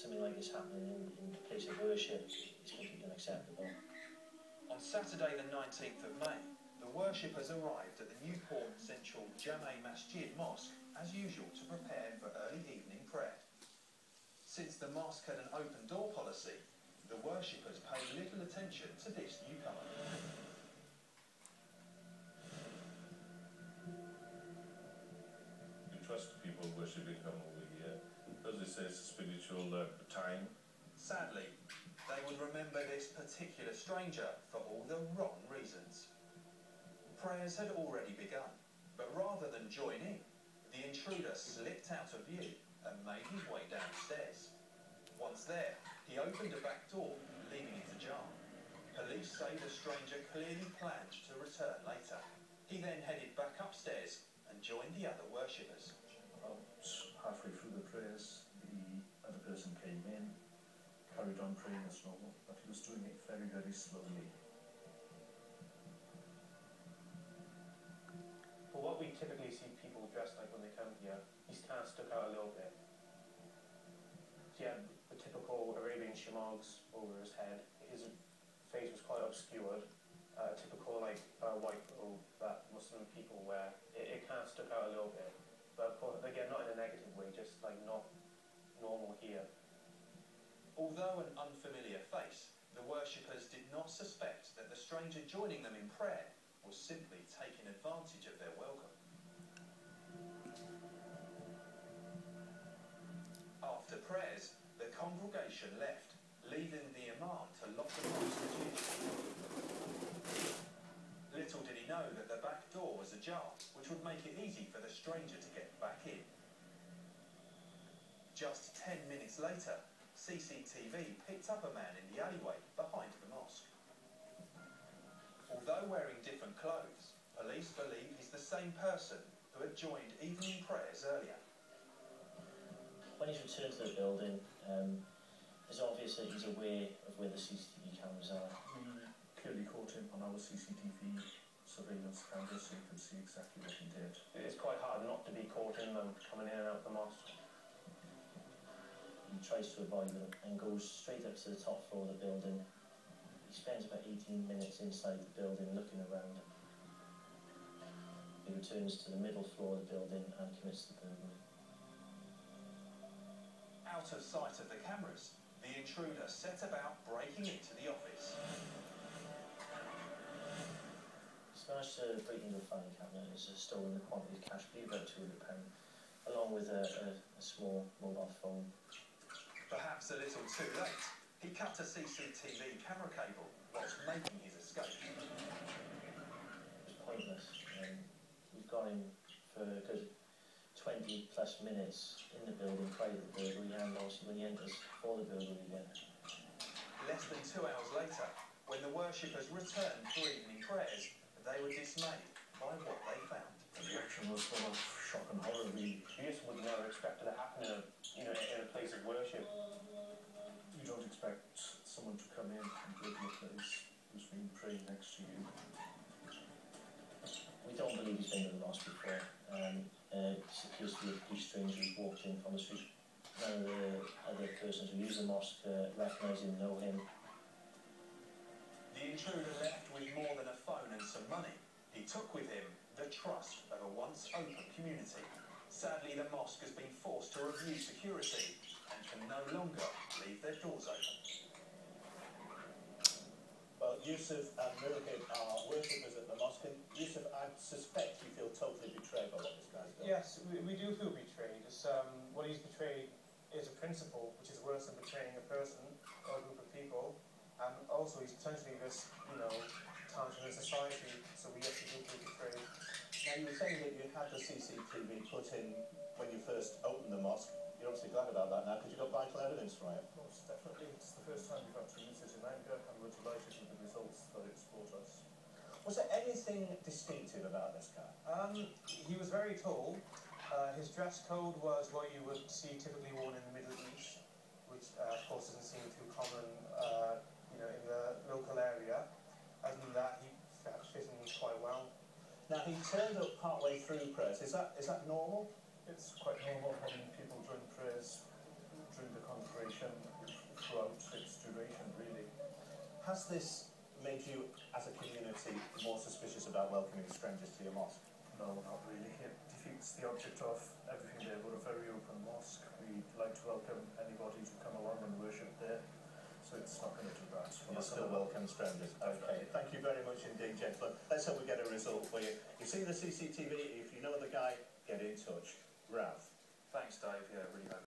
something like this happening in a place of worship is completely unacceptable. On Saturday the 19th of May, the worshippers arrived at the Newport Central Jame Masjid Mosque as usual to prepare for early evening prayer. Since the mosque had an open door policy, the worshippers paid little attention to this newcomer. We trust people worshipping come over here because they say it's a spiritual time. Sadly, they would remember this particular stranger for all the wrong reasons. Prayers had already begun, but rather than join in, the intruder slipped out of view and made his way downstairs. Once there, he opened a back door, leaving it ajar. Police say the stranger clearly planned to return later. He then headed back upstairs and joined the other worshippers. About halfway through the prayers, the other person came in, carried on praying as normal, but he was doing it very, very slowly. For what we typically see people dressed like when they come here, he's kind of stuck out a little bit. So he had the typical Arabian shamags over his head. His face was quite obscured. Typical white robe that Muslim people wear. It kind of stuck out a little bit. But of course, again, not in a negative way, just like not normal here. Although an unfamiliar face, the worshippers did not suspect that the stranger joining them in prayer was simply taking advantage of their welcome. After prayers, the congregation left, leaving the imam to lock the mosque. Little did he know that the back door was ajar, which would make it easy for the stranger to get back in. Just 10 minutes later, CCTV picked up a man in the alleyway behind the mosque. Although wearing different clothes, police believe he's the same person who had joined evening prayers earlier. When he's returned to the building, it's obvious that he's aware of where the CCTV cameras are. We clearly caught him on our CCTV surveillance camera, so you can see exactly what he did. It's quite hard not to be caught in them coming in and out of the mosque. He tries to avoid them and goes straight up to the top floor of the building. He spends about 18 minutes inside the building looking around. He returns to the middle floor of the building and commits the burglary. Out of sight of the cameras, the intruder set about breaking into the office. He's managed to break into a filing cabinet and has stolen a quantity of cash, about £200, along with a small mobile phone. Perhaps a little too late, he cut a CCTV camera cable whilst making his escape. It was pointless. We've got him for a good 20 plus minutes in the building prior to the burglary, and obviously when he enters for the burglary again. Less than 2 hours later, when the worshippers returned for evening prayers, they were dismayed by what they found. The reaction was full of shock and horror, really. You just would never expect it to happen in a place of worship. You don't expect someone to come in and go to a place who's been praying next to you. We don't believe he's been to the mosque before. It appears to be a complete stranger who's walked in from the street. None of the other persons who use the mosque recognise him, know him. The intruder left with more than a phone and some money. He took with him the trust of a once open community. Sadly, the mosque has been forced to review security and can no longer leave their doors open. Well, Yusuf and Murhid are worshippers at the mosque. Yusuf, I suspect you feel totally betrayed by what this guy's done. Yes, we do feel betrayed. What he's betrayed is a principle, which is worse than betraying a person or a group of people. And also, he's potentially this, tarnishing the society, so we have to feel betrayed. Now, you were saying that you had the CCTV put in when you first opened the mosque. You're obviously glad about that now, because you've got vital evidence from it. Most definitely. It's the first time we've had to use it in anger, and we're delighted with the results that it's brought us. Was there anything distinctive about this guy? He was very tall. His dress code was what you would see typically worn in the Middle East, which of course doesn't seem too common, in the local area. Other than that, he fit in quite well. Now, he turned up partway through prayers. Is that normal? It's quite normal having people during prayers, during the congregation. Has this made you, as a community, more suspicious about welcoming strangers to your mosque? No, not really. It defeats the object of everything there. We're a very open mosque. We like to welcome anybody to come along and worship there. So it's not going to do that. You'll still welcome strangers. Okay, thank you very much indeed, gentlemen. Let's hope we get a result for you. You see the CCTV, if you know the guy, get in touch. Rav. Thanks, Dave. Yeah, really hope